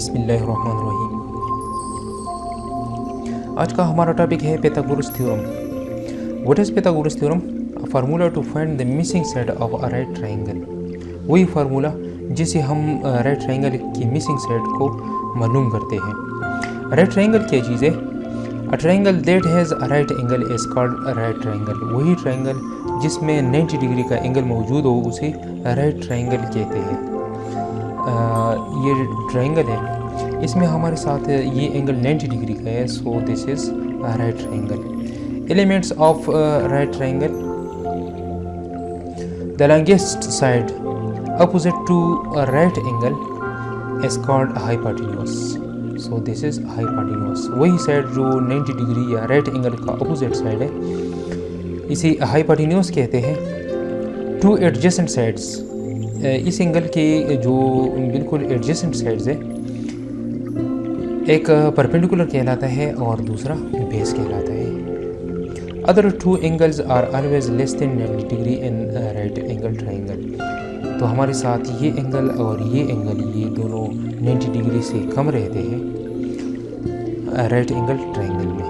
बिस्मिल्लाहिर्रहमानिर्रहीम। आज का हमारा टॉपिक है Pythagoras theorem. What is Pythagoras theorem? A formula to find the missing side of a right triangle. वही फार्मूला जिसे हम राइट ट्रायंगल की मिसिंग साइड को मालूम करते हैं। राइट ट्रायंगल क्या चीज़ है? A triangle that has a right angle is called a right triangle. वही ट्रायंगल जिसमें 90 डिग्री का एंगल मौजूद हो उसे राइट ट्रायंगल कहते हैं। ये ट्रायंगल है, इसमें हमारे साथ ये एंगल 90 डिग्री का है, so this is right triangle. Elements of right triangle: the longest side opposite to a right angle is called hypotenuse, so this is hypotenuse. वही साइड जो 90 डिग्री या राइट एंगल का अपोजिट साइड है इसे hypotenuse कहते हैं। Two adjacent sides, इस angle के जो बिल्कुल एडजेसेंट साइड्स है, एक परपेंडिकुलर कहलाता है और दूसरा बेस कहलाता है। Other two angles are always less than 90 degree in right angle triangle. तो हमारे साथ ये एंगल और ये एंगल, ये दोनों 90 डिग्री से कम रहते हैं राइट एंगल ट्रायंगल में।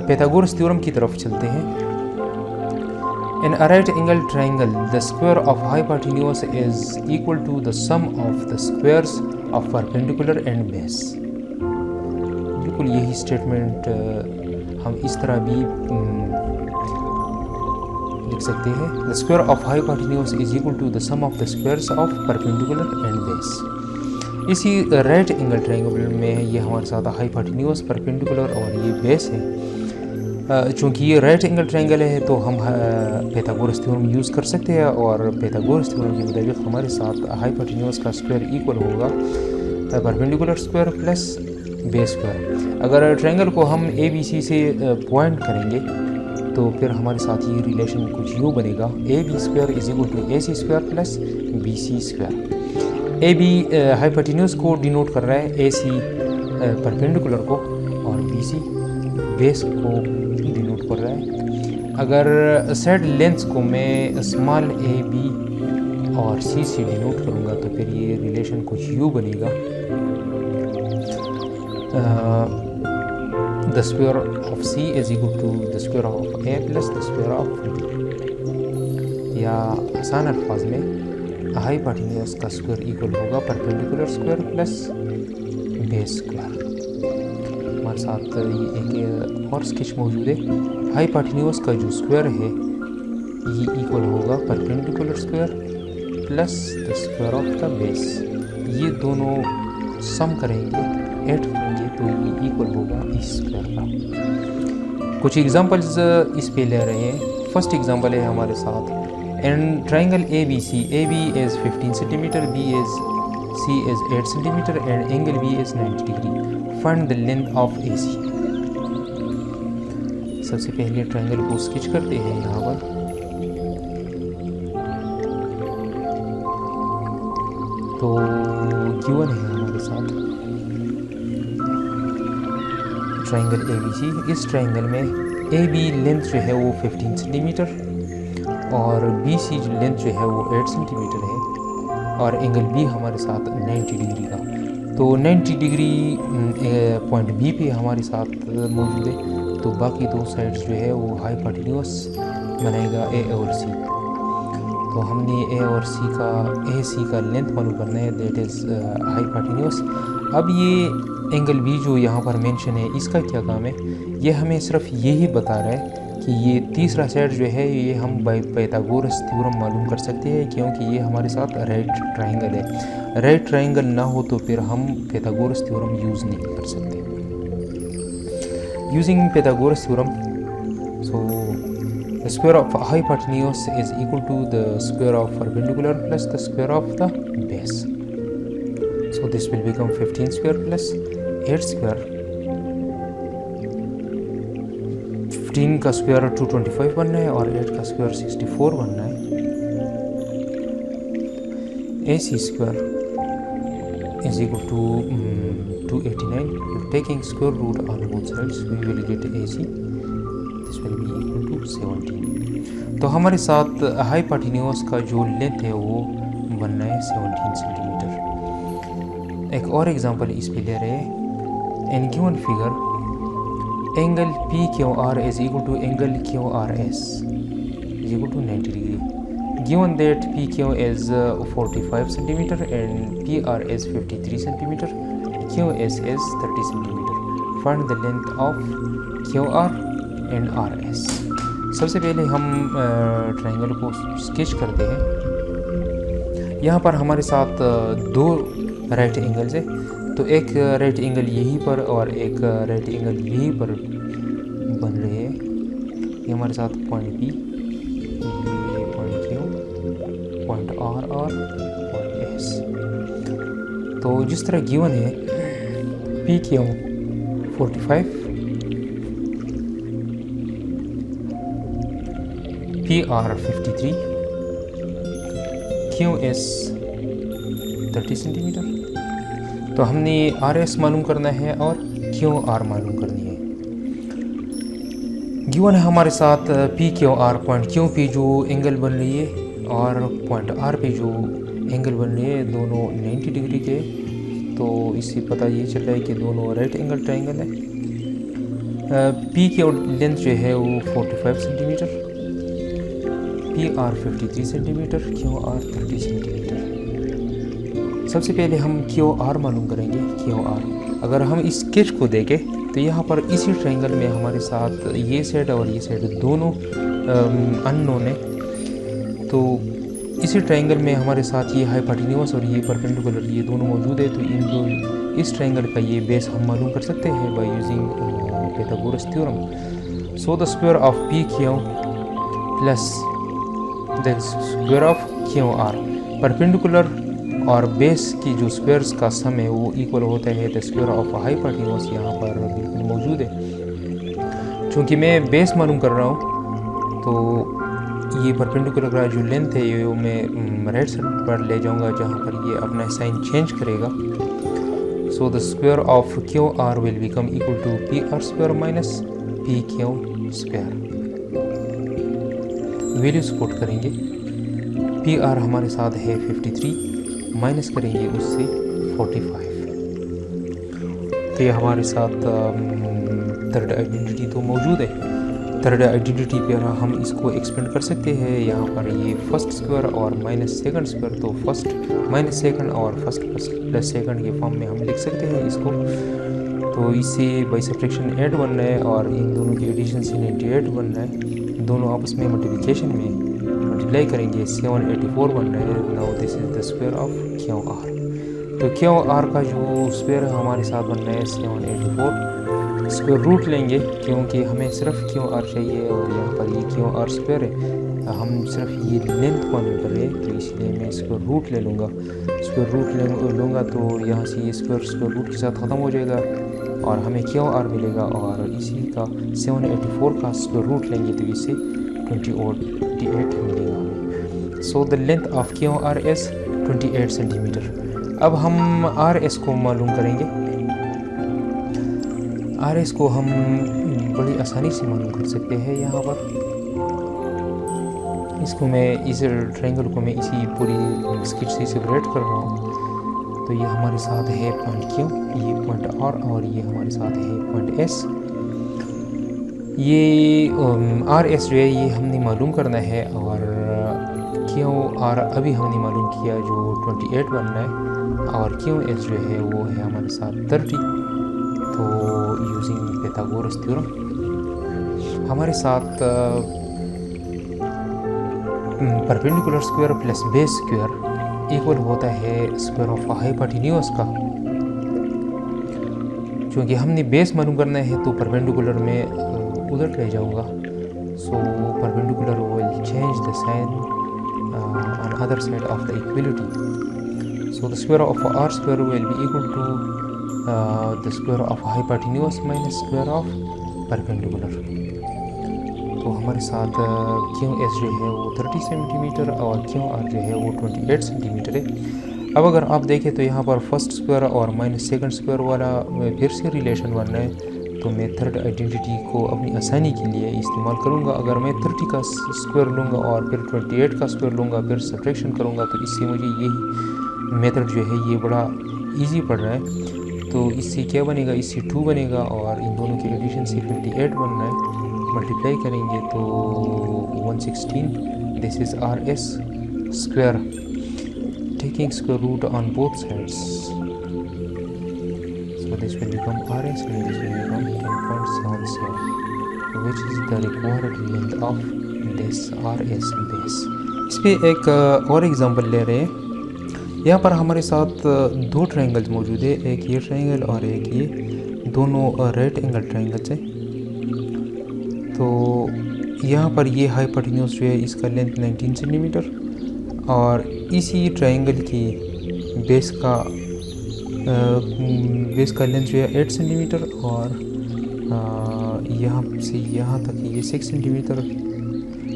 पाइथागोरस थ्योरम की तरफ चलते हैं। In a right angle triangle, the square of hypotenuse is equal to the sum of the squares of perpendicular and base. बिल्कुल यही स्टेटमेंट हम इस तरह भी लिख सकते हैं। The square of hypotenuse is equal to the sum of the squares of perpendicular and base. इसी राइट एंगल ट्रायंगल में ये हमारे साथ हाइपोटेन्यूज, परपेंडिकुलर और ये बेस है। चूँकि ये राइट एंगल ट्रायंगल है तो हम पाइथागोरस थ्योरम यूज़ कर सकते हैं, और पाइथागोरस थ्योरम के मुताबिक हमारे साथ हाइपोटेन्यूज का स्क्वायर इक्वल होगा perpendicular square plus base square. अगर ट्रायंगल को हम ए बी सी से पॉइंट करेंगे तो फिर हमारे साथ ये रिलेशन कुछ यूँ बनेगा: A B square is equal to A C square plus B C square. A B hypotenuse को डिनोट कर रहा है, ए सी परपेंडिकुलर को और बी सी बेस को डिनोट कर रहा है। अगर साइड लेंथ्स को मैं स्मॉल ए बी और सी से डिनोट करूँगा तो फिर ये रिलेशन कुछ यूँ बनेगा: the square of C is equal to the square of A plus the square of B. या आसान अल्फाज में हाइपोटेन्यूज का स्क्वायर इक्वल होगा perpendicular square plus base square. हमारे साथ ये एक और स्केच मौजूद है। हाइपोटेन्यूज का जो स्क्वायर है ये इक्वल होगा perpendicular square plus the square of the base. ये दोनों सम करेंगे, ऐड करेंगे तो ये इक्वल होगा इस स्क्वायर का। कुछ एग्जांपल्स इस पे ले रहे हैं। फर्स्ट एग्जांपल है हमारे साथ: in triangle A B C, A B is 15 centimetre, B is C is 8 centimetre and angle B is 90 degree. Find the length of A C. सबसे पहले ट्रायंगल को स्केच करते हैं यहाँ पर। तो गिवन है हमारे साथ ट्रायंगल ए बी सी। इस ट्रायंगल में ए बी लेंथ जो है वो 15 सेंटीमीटर और बी सी जो लेंथ जो है वो 8 सेंटीमीटर है, और एंगल बी हमारे साथ 90 डिग्री का। तो 90 डिग्री पॉइंट बी पे हमारे साथ मौजूद है, तो बाकी दो साइड्स जो है वो हाइपोटेन्यूज बनाएगा ए और सी। तो हमने ए और सी का लेंथ मालूम करना है, दैट इज़ हाइपोटेन्यूज। अब ये एंगल बी जो यहाँ पर मेंशन है, इसका क्या काम है? ये हमें सिर्फ यही बता रहा है कि ये तीसरा साइड जो है ये हम बाय पाइथागोरस थ्योरम मालूम कर सकते हैं, क्योंकि ये हमारे साथ राइट ट्रायंगल है। राइट ट्रायंगल ना हो तो फिर हम पाइथागोरस थ्योरम यूज़ नहीं कर सकते। Using Pythagoras theorem, so the square of hypotenuse is equal to the square of perpendicular plus the square of the base. So this will become 15 square plus 8 square. 15 का square 225 बनना है और 8 का square 64 बनना है। A C square is equal to 289. Taking square root on both sides, we will get AC. This will be equal to 17. तो हमारे साथ हाइपोटेन्यूज का जो लेंथ है वो बनना है 17 सेंटीमीटर। एक और एग्जांपल इस पे ले रहे हैं। In given figure angle P Q R is equal to angle Q R S is equal to 90 degree. Given that P Q is 45 centimetre and P R is 53 centimetre, Q S is 30 centimetre. Find the length of Q R and R S. सबसे पहले हम triangle को sketch करते हैं। यहाँ पर हमारे साथ दो राइट एंगल्स है, तो एक राइट एंगल यहीं पर और एक राइट एंगल यहीं पर बन रहे हैं। ये हमारे साथ पॉइंट बी, ये पॉइंट क्यू, पॉइंट आर और पॉइंट एस। तो जिस तरह गिवन है P Q 45, P R 53, Q S 30 centimetre. तो हमने आर एस मालूम करना है और क्यू आर मालूम करनी है। गिवन है हमारे साथ P Q are point Q पे जो एंगल बन रही है और पॉइंट आर पे जो एंगल बन रही है, दोनों 90 डिग्री के। तो इससे पता ये चल रहा है कि दोनों राइट एंगल ट्रायंगल है। पी की लेंथ जो है वो 45 centimetre, P R 53 centimetre, Q R 30 centimetre. सबसे पहले हम क्यू आर मालूम करेंगे। क्यू आर अगर हम इस स्केच को देखें तो यहाँ पर इसी ट्रायंगल में हमारे साथ ये साइड और ये साइड दोनों अननोन है। तो इसी ट्रायंगल में हमारे साथ ये हाइपोटेन्यूज और ये परपेंडिकुलर ये दोनों मौजूद है। तो इन दो इस ट्रायंगल का ये बेस हम मालूम कर सकते हैं by using Pythagoras theorem. So the square of P Q plus the square of Q are, perpendicular और बेस की जो स्क्वायर्स का सम है वो इक्वल होता है द स्क्वायर ऑफ हाइपोटेन्यूज। यहाँ पर बिल्कुल मौजूद है। चूँकि मैं बेस मालूम कर रहा हूँ तो ये परपेंडिकुलर का जो लेंथ है ये मैं राइट साइड पर ले जाऊँगा जहाँ पर ये अपना साइन चेंज करेगा। So the square of Q R will become equal to P R square minus P Q square. Values put करेंगे। पी आर हमारे साथ है 53, माइनस करेंगे उससे 45। तो ये हमारे साथ थर्ड आइडेंटिटी तो मौजूद है। थर्ड आइडेंटिटी पे हम इसको एक्सपेंड कर सकते हैं। यहाँ पर ये फर्स्ट स्क्वायर और माइनस सेकंड स्क्वायर, तो फर्स्ट माइनस सेकंड और फर्स्ट प्लस सेकंड के फॉर्म में हम लिख सकते हैं इसको। तो इससे बाई सब्ट्रैक्शन 8 बन रहा है और इन दोनों की एडिशन से 98 बन रहा है। दोनों आपस में मल्टीप्लिकेशन में मल्टीप्लाई करेंगे 784 बन रहा है। Now this is the square of Q are. तो क्यू आर का जो स्क्वायर हमारे साथ बन रहा है 784। स्क्वायर रूट लेंगे क्योंकि हमें सिर्फ क्यू आर चाहिए और यहाँ पर ये क्यू आर स्क्वायर है। हम सिर्फ ये लेंथ मालूम कर रहे हैं तो इसलिए मैं स्क्वायर रूट ले लूँगा। स्क्वायर रूट लूँगा तो यहाँ से ये स्क्वायर रूट के साथ ख़त्म हो जाएगा और हमें क्यू आर मिलेगा। और इसी का 784 का स्क्वायर रूट लेंगे तो इससे 28 मिलेगा हमें। So the length of Q R is 28 centimetre. अब हम आर एस को मालूम करेंगे। आर एस को हम बड़ी आसानी से मालूम कर सकते हैं। यहाँ पर इसको मैं इस ट्रायंगल को मैं इसी पूरी स्केच से सेपरेट कर रहा हूँ। तो ये हमारे साथ है पॉइंट क्यू, ये पॉइंट आर और ये हमारे साथ है पॉइंट एस। ये आर एस जो है ये हमने मालूम करना है और क्यू आर अभी हमने मालूम किया जो 28 बनना है और क्यू एस जो है वो है हमारे साथ 30। तो यूजिंग पाइथागोरस थ्योरम हमारे साथ perpendicular square plus base square equal होता है स्क्वायर ऑफ हाइपोटेन्यूज का। क्योंकि हमने बेस मालूम करना है तो परपेंडिकुलर में उधर ले जाऊंगा। So perpendicular will change the sign on other side of the equality. So the square of r square will be equal to the square of hypotenuse minus square of perpendicular. तो हमारे साथ Q S जो है वो 30 centimetre और Q R जो है वो 28 सेंटीमीटर है। अब अगर आप देखें तो यहाँ पर फर्स्ट स्क्वायर और माइनस सेकंड स्क्वायर वाला फिर से रिलेशन बन रहा है। तो मैं थर्ड आइडेंटिटी को अपनी आसानी के लिए इस्तेमाल करूँगा। अगर मैं 30 का स्क्वायर लूँगा और फिर 28 का स्क्वायर लूँगा फिर सब्ट्रैक्शन करूँगा तो इससे मुझे यही मेथड जो है ये बड़ा इजी पड़ रहा है। तो इससे क्या बनेगा, इससे 2 बनेगा और इन दोनों की एडिशन से 28 बन रहा है। मल्टीप्लाई करेंगे तो 116, this is RS square, taking square root on both sides, so this will become RS and this will become 10.77, which is the required length of this RS base। इस पे एक और एग्जांपल ले रहे हैं। यहाँ पर हमारे साथ दो ट्रायंगल्स मौजूद है, एक ये ट्रायंगल और एक ये, दोनों राइट एंगल ट्रायंगल्स हैं। तो यहाँ पर ये हाइपोटेन्यूज जो है इसका लेंथ 19 सेंटीमीटर और इसी ट्रायंगल की बेस का लेंथ जो है 8 सेंटीमीटर और यहाँ से यहाँ तक ये 6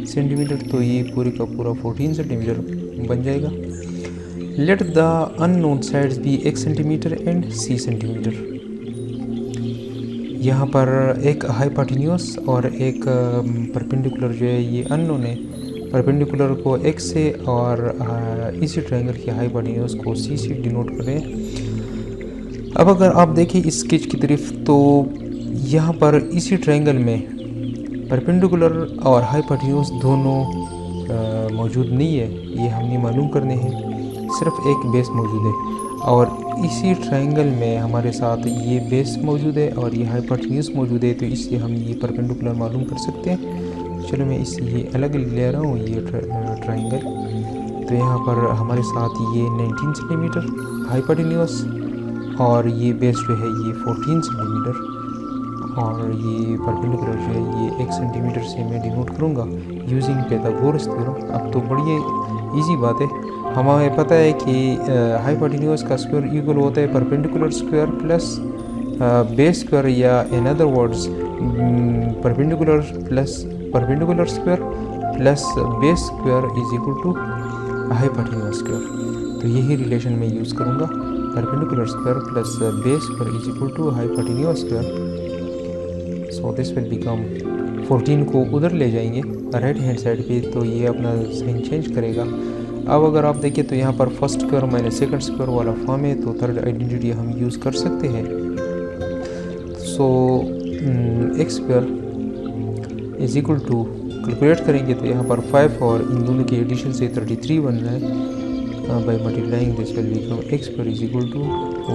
सेंटीमीटर, तो ये पूरे का पूरा 14 सेंटीमीटर बन जाएगा। Let the unknown sides be x centimetre and c centimetre. यहाँ पर एक हाइपोटेन्यूज और एक परपेंडिकुलर जो है ये अननोन है, परपेंडिकुलर को x से और इसी ट्रायंगल की हाइपोटेन्यूज को c से डिनोट कर रहे हैं। अब अगर आप देखें इस स्केच की तरफ तो यहाँ पर इसी ट्रायंगल में परपेंडिकुलर और हाइपोटेन्यूज दोनों मौजूद नहीं है, ये हमने मालूम करने हैं, सिर्फ एक बेस मौजूद है। और इसी ट्रायंगल में हमारे साथ ये बेस मौजूद है और ये हाइपोटेन्यूज मौजूद है, तो इससे हम ये परपेंडिकुलर मालूम कर सकते हैं। चलो मैं इससे ये अलग ले रहा हूँ ये ट्रायंगल। तो यहाँ पर हमारे साथ ये 19 सेंटीमीटर हाइपोटेन्यूज और ये बेस जो है ये 14 सेंटीमीटर और ये परपेंडिकुलर जो है ये 1 सेंटीमीटर से मैं डिनोट करूँगा यूजिंग पाइथागोरस थ्योरम। अब तो बड़ी इजी बात है, हमें पता है कि हाइपोटेन्यूज का स्क्वायर इक्वल होता है perpendicular square plus base square, या in other words perpendicular square plus base square is equal to hypotenuse square. तो यही रिलेशन मैं यूज़ करूँगा, perpendicular square plus base square is equal to hypotenuse square. So this will become 14 को उधर ले जाएंगे right hand side पे, तो ये अपना साइन चेंज करेगा। अब अगर आप देखें तो यहाँ पर first square minus second square वाला फॉर्म है, तो थर्ड आइडेंटिटी हम यूज़ कर सकते हैं। So X square is equal to calculate करेंगे तो यहाँ पर 5 और इन दोनों की एडिशन से 33 बन रहा है। By multiplying this will become X square is equal to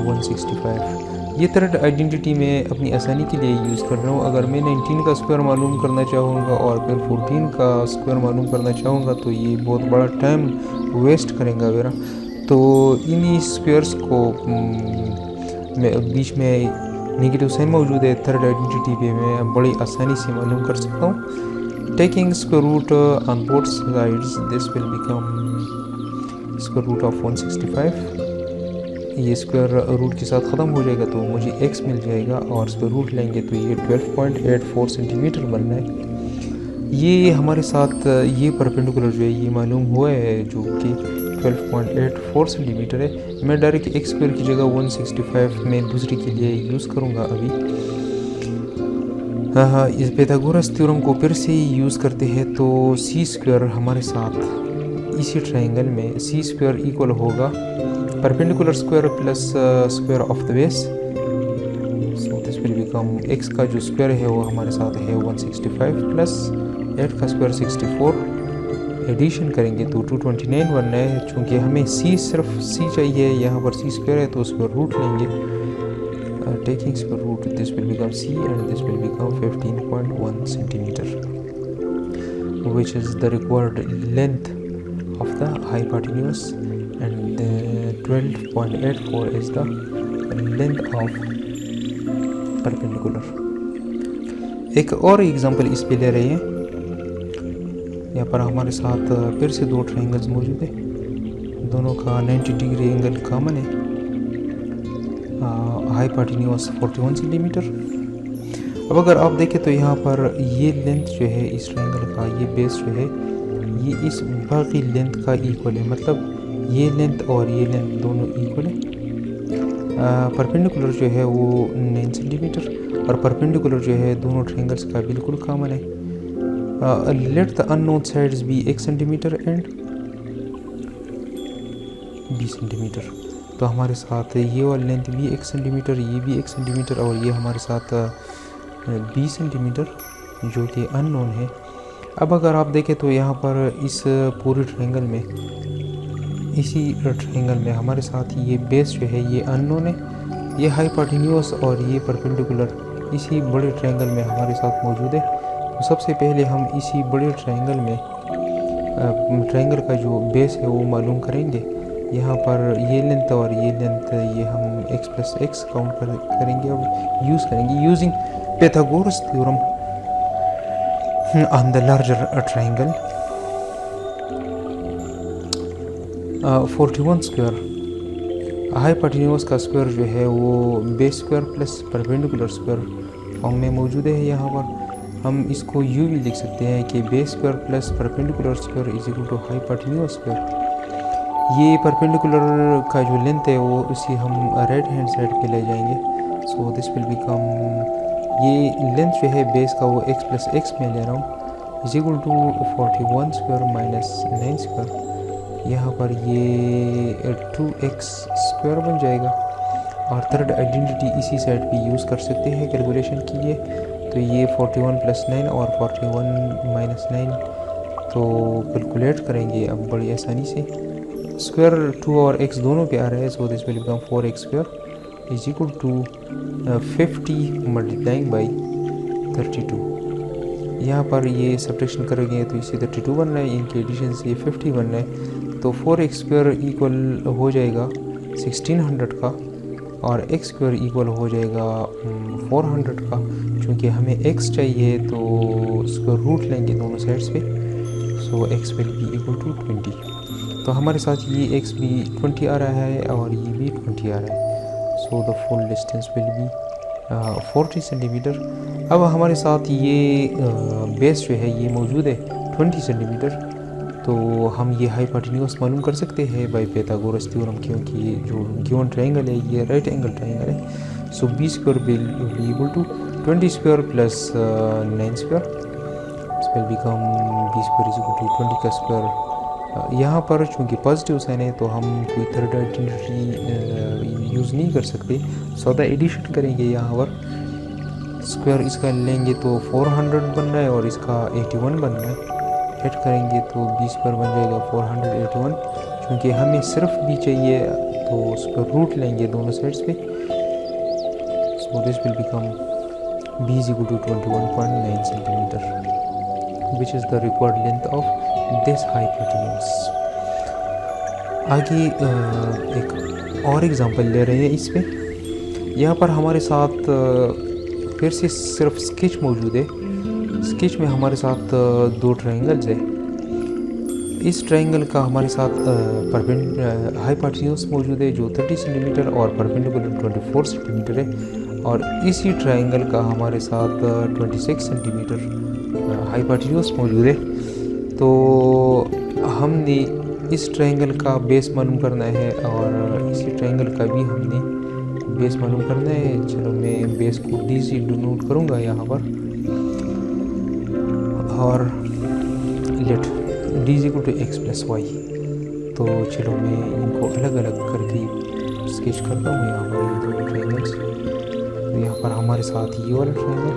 165। ये थर्ड आइडेंटिटी मैं अपनी आसानी के लिए यूज़ कर रहा हूँ। अगर मैं 19 का स्क्वायर मालूम करना चाहूँगा और फिर 14 का स्क्वायर मालूम करना चाहूँगा तो ये बहुत बड़ा टाइम वेस्ट करेगा मेरा। तो इन्हीं स्क्वायर्स को बीच में नेगेटिव साइन मौजूद है, थर्ड आइडेंटिटी पे मैं बड़ी आसानी से मालूम कर सकता हूँ। Taking square root on both sides this will become square root of 165। ये स्क्वायर रूट के साथ ख़त्म हो जाएगा तो मुझे x मिल जाएगा और स्क्वायर रूट लेंगे तो ये 12.84 सेंटीमीटर बन रहा है। ये हमारे साथ ये परपेंडिकुलर जो है ये मालूम हुआ है जो कि 12.84 सेंटीमीटर है। मैं डायरेक्ट x स्क्वायर की जगह 165 में दूसरी के लिए यूज़ करूँगा अभी। हाँ, इस पाइथागोरस थ्योरम को फिर से यूज़ करते हैं तो c स्क्वायर हमारे साथ इसी ट्रायंगल में c स्क्वायर इक्वल होगा perpendicular square plus square of the base. So this will become x का जो स्क्वायर है वो हमारे साथ है 165 प्लस 8 का स्क्वायर 64, एडिशन करेंगे तो 229 बनना है। चूँकि हमें c सिर्फ c चाहिए, यहाँ पर c स्क्वायर है तो स्क्वायर रूट लेंगे। Taking square root this will become c and this will become 15.1 centimetre, which is the required length of the hypotenuse and 12.84 is the length of perpendicular। एक और example इस पे ले रहे हैं। यहाँ पर हमारे साथ फिर से दो ट्रायंगल्स मौजूद है, दोनों का 90 डिग्री एंगल कॉमन है। Hypotenuse 41 centimetre. अब अगर आप देखें तो यहाँ पर ये लेंथ जो है इस ट्रायंगल का, ये बेस जो है ये इस बाकी लेंथ का इक्वल है, मतलब ये लेंथ और ये लेंथ दोनों इक्वल है। परपेंडिकुलर जो है वो 9 सेंटीमीटर और परपेंडिकुलर जो है दोनों ट्रायंगल्स का बिल्कुल कॉमन है। Let the unknown sides be 1 centimetre and 20 centimetre. तो हमारे साथ ये वाली लेंथ भी 1 सेंटीमीटर, ये भी 1 सेंटीमीटर और ये हमारे साथ 20 सेंटीमीटर जो कि अननोन है। अब अगर आप देखें तो यहाँ पर इस पूरे ट्रायंगल में, इसी ट्रायंगल में हमारे साथ ये बेस जो है ये अननोन है, ये हाइपोटेन्यूज और ये परपेंडिकुलर इसी बड़े ट्रायंगल में हमारे साथ मौजूद है। तो सबसे पहले हम इसी बड़े ट्रायंगल में ट्रायंगल का जो बेस है वो मालूम करेंगे। यहाँ पर ये लेंथ और ये लेंथ ये हम x प्लस एक्स काउंट करेंगे और यूज़ करेंगे using Pythagoras theorem on the larger triangle. 41 square hypotenuse का स्क्वायर जो है वो base square plus perpendicular square form में मौजूद है। यहाँ पर हम इसको यूँ भी लिख सकते हैं कि base square plus perpendicular square is equal to hypotenuse square. ये परपेंडिकुलर का जो लेंथ है वो उसी हम राइट हैंड साइड पे ले जाएंगे। सो दिस विल बिकम, ये लेंथ जो है बेस का वो x प्लस एक्स में ले रहा हूँ is equal to 41 square minus 9 square. यहाँ पर ये 2x स्क्वायर बन जाएगा। और थर्ड आइडेंटिटी इसी साइड पे यूज़ कर सकते हैं कैलकुलेशन के लिए। तो ये 41 प्लस 9 और 41 माइनस 9 तो कैलकुलेट करेंगे अब बड़ी आसानी से। स्क्वायर 2 और x दोनों पे आ रहा है, so this will become 4x square is equal to 50 multiplying by 32। यहाँ पर ये सब्ट्रैक्शन करेंगे तो इससे 32 बन रहा है, इनके एडिशन से 50 बन रहा है। तो 4x स्क्वायर इक्वल हो जाएगा 1600 का और x स्क्वायर इक्वल हो जाएगा 400 का। चूँकि हमें x चाहिए तो स्क्वायर रूट लेंगे दोनों साइड्स पे, so x will be equal to 20। तो हमारे साथ ये x भी 20 आ रहा है और ये भी 20 आ रहा है। So the full distance will be 40 centimetre. अब हमारे साथ ये बेस जो है ये मौजूद है 20 सेंटीमीटर। तो हम ये हाइपोटेन्यूज मालूम कर सकते हैं बाय पाइथागोरस थ्योरम, क्योंकि जो गिवन ट्रायंगल है ये राइट एंगल ट्रायंगल है। So b square will be equal to 20 square plus 9 square will become b square is equal to 20 का स्क्वायर। यहाँ पर चूँकि पॉजिटिव साइन है तो हम कोई थर्ड आइडेंटिटी यूज़ नहीं कर सकते। सौदा एडिशन करेंगे, यहाँ पर स्क्वायर इसका लेंगे तो 400 बन रहा है और इसका 81 बन रहा है। ऐड करेंगे तो b स्क्वायर बन जाएगा 481। चूँकि हमें सिर्फ b चाहिए तो स्क्वायर रूट लेंगे दोनों साइड्स पे। So this will become b is equal to 21.9 centimetre which is the required length of this hypotenuse। आगे एक और एग्जांपल ले रहे हैं इस पे। यहाँ पर हमारे साथ फिर से सिर्फ स्केच मौजूद है। स्केच में हमारे साथ दो ट्रायंगल्स है। इस ट्रायंगल का हमारे साथ हाइपोटेन्यूज मौजूद है जो 30 सेंटीमीटर और परपेंडिकुलर 24 सेंटीमीटर है। और इसी ट्रायंगल का हमारे साथ 26 सेंटीमीटर हाइपोटेन्यूज मौजूद है। तो हमने इस ट्रायंगल का बेस मालूम करना है और इसी ट्रायंगल का भी हमने बेस मालूम करना है। चलो मैं बेस को d से डिनोट करूँगा यहाँ पर, और let d is equal to x plus y. तो चलो मैं इनको अलग अलग करके स्केच करता हूँ यहाँ पर ये दोनों ट्रायंगल्स। तो यहाँ पर हमारे साथ ये वाला ट्रायंगल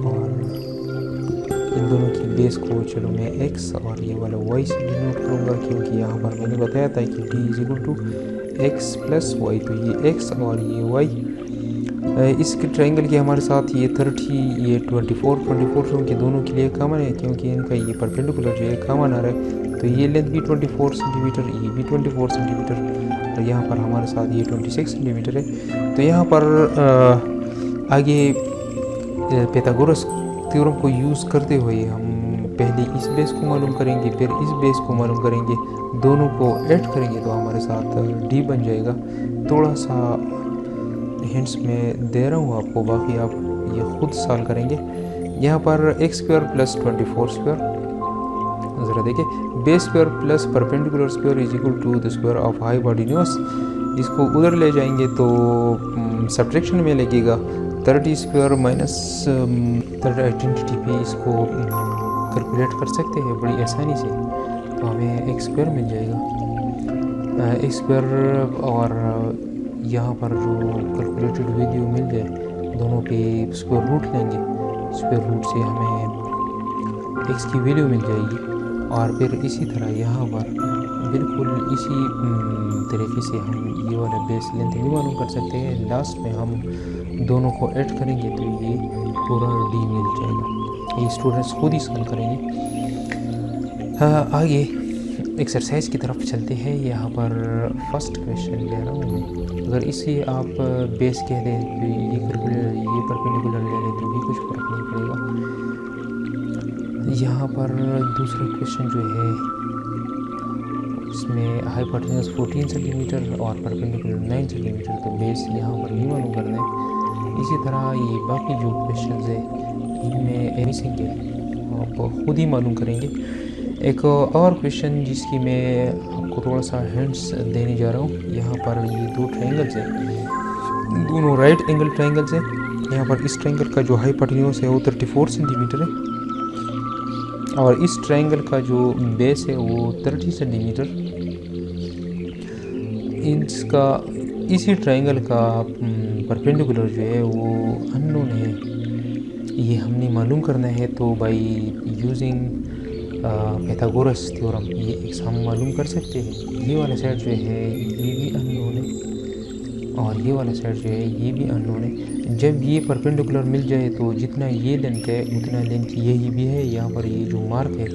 और इन दोनों की बेस को चलो मैं x और ये वाला y से डिनोट करूँगा, क्योंकि यहाँ पर मैंने बताया था कि d is equal to x plus y. तो ये x और ये y। इसके ट्रायंगल के हमारे साथ ये 30 ये 24 क्योंकि दोनों के लिए कॉमन है, क्योंकि इनका ये परपेंडिकुलर जो है कॉमन आ रहा है। तो ये लेंथ भी 24 सेंटीमीटर, ये भी 24 सेंटीमीटर और यहाँ पर हमारे साथ ये 26 सेंटीमीटर है। तो यहाँ पर आगे पाइथागोरस थ्योरम को यूज़ करते हुए हम पहले इस बेस को मालूम करेंगे, फिर इस बेस को मालूम करेंगे, दोनों को ऐड करेंगे तो हमारे साथ d बन जाएगा। थोड़ा सा हिंट्स में दे रहा हूँ आपको, बाकी आप ये खुद सॉल्व करेंगे। यहाँ पर x स्क्वायर प्लस 24 स्क्वायर, ज़रा देखिए, base square plus perpendicular square is equal to the square of hypotenuse. इसको उधर ले जाएंगे तो सब्ट्रैक्शन में लगेगा 30 स्क्वायर माइनस थर्ड आइडेंटिटी पे इसको कैलकुलेट कर सकते हैं बड़ी आसानी से। तो हमें x स्क्वायर मिल जाएगा। इस पर और यहाँ पर जो कैलकुलेटेड वैल्यू मिल जाए दोनों पे स्क्वायर रूट लेंगे, स्क्वायर रूट से हमें x की वैल्यू मिल जाएगी। और फिर इसी तरह यहाँ पर बिल्कुल इसी तरीके से हम ये वाला बेस लेंथ भी मालूम कर सकते हैं। लास्ट में हम दोनों को ऐड करेंगे तो ये पूरा d मिल जाएगा। ये स्टूडेंट्स खुद ही सॉल्व करेंगे। आगे एक्सरसाइज की तरफ चलते हैं। यहाँ पर फर्स्ट क्वेश्चन ले रहा हूँ मैं। अगर इसे आप बेस कह दें तो ये परपेंडिकुलर ले लें तो भी कुछ फर्क नहीं पड़ेगा। यहाँ पर दूसरा क्वेश्चन जो है इसमें हाइपोटेन्यूज 14 सेंटीमीटर और परपेंडिकुलर 9 सेंटीमीटर, तो बेस यहाँ पर नहीं मालूम करना है। इसी तरह ये बाकी जो क्वेश्चन है इनमें मिसिंग है, आप खुद ही मालूम करेंगे। एक और क्वेश्चन जिसकी मैं आपको थोड़ा सा हिंट्स देने जा रहा हूँ। यहाँ पर ये दो ट्रायंगल्स हैं, दोनों राइट एंगल ट्रायंगल्स हैं। यहाँ पर इस ट्रायंगल का जो हाइपोटेन्यूज है वो 34 सेंटीमीटर है और इस ट्रायंगल का जो बेस है वो 30 सेंटीमीटर। इसका इसी ट्रायंगल का परपेंडिकुलर जो है वो अननोन है, ये हमने मालूम करना है। तो बाय यूजिंग पाइथागोरस थ्योरम ये एक हम मालूम कर सकते हैं। ये वाला साइड जो है ये भी अननोन है और ये वाला साइड जो है ये भी अननोन है। जब ये परपेंडिकुलर मिल जाए तो जितना ये लेंथ है उतना लेंथ यही भी है। यहाँ पर ये जो मार्क है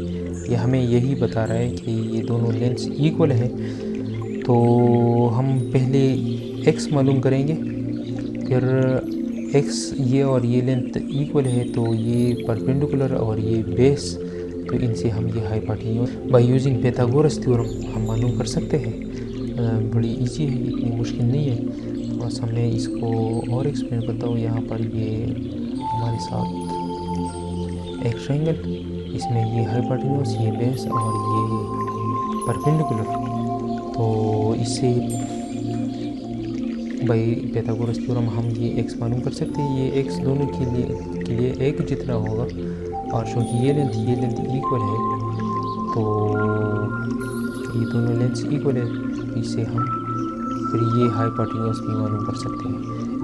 ये हमें यही बता रहा है कि ये दोनों लेंथ्स इक्वल है। तो हम पहले x मालूम करेंगे, फिर x ये और ये लेंथ इक्वल है तो ये परपेंडिकुलर और ये बेस, तो इनसे हम ये hypotenuse by using Pythagoras theorem हम मालूम कर सकते हैं। बड़ी इजी है, इतनी मुश्किल नहीं है। थोड़ा सा मैं इसको और एक्सप्लेन करता हूँ। यहाँ पर ये हमारे साथ एक ट्रायंगल, इसमें ये हाइपोटेन्यूज, ये बेस और ये परपेंडिकुलर, तो इससे बाय पाइथागोरस थ्योरम हम ये x मालूम कर सकते हैं। ये x दोनों के लिए एक जितना होगा और चूँकि ये लेंथ इक्वल है तो ये दोनों लेंथ्स इक्वल है, इससे हम फिर ये हाइपोटेन्यूज भी मालूम कर सकते हैं।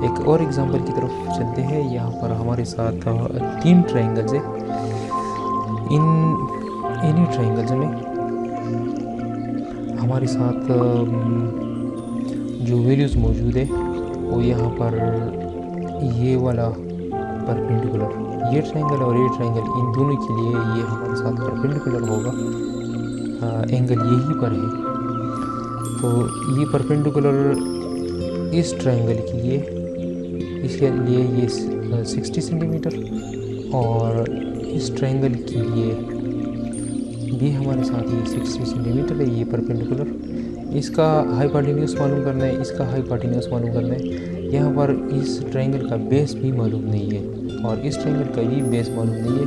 एक और एग्जांपल की तरफ चलते हैं। यहाँ पर हमारे साथ 3 ट्रायंगल्स है। इन्हीं ट्रायंगल्स में हमारे साथ जो वैल्यूज़ मौजूद है वो यहाँ पर ये वाला परपेंडिकुलर, ये ट्रायंगल और ये ट्रायंगल, इन दोनों के लिए ये हमारे साथ परपेंडिकुलर होगा, एंगल यही पर है। तो ये परपेंडिकुलर इस ट्रायंगल के लिए, इसके लिए ये 60 सेंटीमीटर और इस ट्रायंगल के लिए भी हमारे साथ ये 60 सेंटीमीटर है, ये परपेंडिकुलर। इसका हाइपोटेन्यूज मालूम करना है, इसका हाइपोटेन्यूज मालूम करना है। यहाँ पर इस ट्रायंगल का बेस भी मालूम नहीं है और इस ट्रायंगल का भी बेस मालूम नहीं है।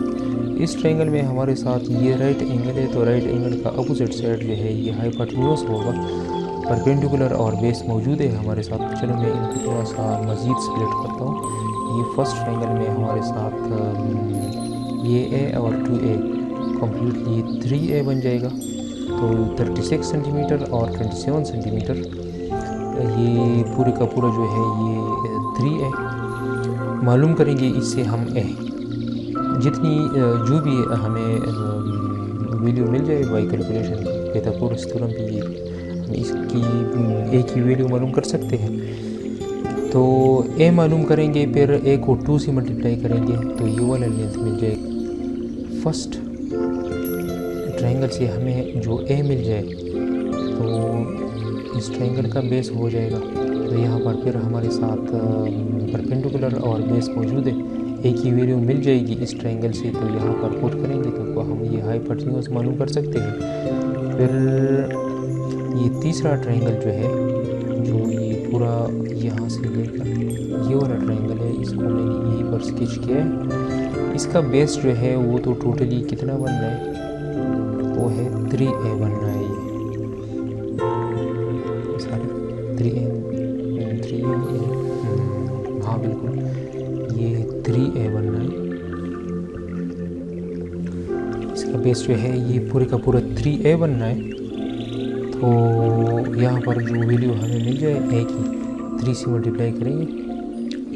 इस ट्रायंगल में हमारे साथ ये राइट एंगल है, तो राइट एंगल का अपोजिट साइड जो है ये हाइपोटेन्यूज होगा। परपेंडिकुलर और बेस मौजूद है हमारे साथ। चलो मैं इनको थोड़ा सा मज़ीद स्प्लिट करता हूँ। ये फर्स्ट ट्रायंगल में हमारे साथ ये a और 2a कम्प्लीटली 3a बन जाएगा, तो 36 सेंटीमीटर और 27 सेंटीमीटर, ये पूरे का पूरा जो है ये 3a मालूम करेंगे। इससे हम a जितनी जो भी हमें वैल्यू मिल जाए बाय कैलकुलेशन पाइथागोरस थ्योरम भी हम इसकी a की वैल्यू मालूम कर सकते हैं। तो a मालूम करेंगे, फिर a को 2 से मल्टीप्लाई करेंगे तो ये वाला लेंथ मिल जाएगा। फर्स्ट ट्रायंगल से हमें जो a मिल जाए तो इस ट्रायंगल का बेस हो जाएगा। तो यहाँ पर फिर हमारे साथ परपेंडिकुलर और बेस मौजूद है, a की वैल्यू मिल जाएगी इस ट्रायंगल से, तो यहाँ पर पुट करेंगे तो हम ये हाइपोटेन्यूज मालूम कर सकते हैं। फिर ये तीसरा ट्रायंगल जो है, जो ये पूरा यहाँ से लेकर ये वाला ट्रायंगल है, इसको मैंने यहीं पर स्केच किया है। इसका बेस जो है वो तो टोटली कितना बन रहा है, वो है 3a बन रहा है। ये सारी 3a हाँ बिल्कुल ये 3a बन रहा है। इसका बेस जो है ये पूरे का पूरा 3a बन रहा है। तो यहाँ पर जो वैल्यू हमें मिल जाए ए की 3 से मल्टीप्लाई करेंगे,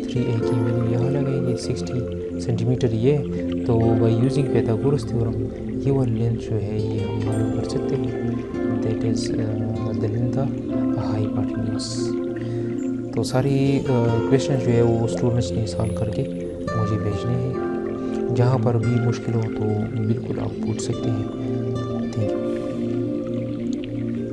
3a की वैल्यू यहाँ लगाएंगे 60 सेंटीमीटर ये, तो बाई यूजिंग पाइथागोरस थ्योरम ये वाली लेंथ जो है ये हम मालूम कर सकते हैं, that is the length of hypotenuse. तो सारी क्वेश्चन जो है वो स्टूडेंट्स ने सॉल्व करके मुझे भेजने हैं, जहाँ पर भी मुश्किल हो तो बिल्कुल आप पूछ सकते हैं। Thank you.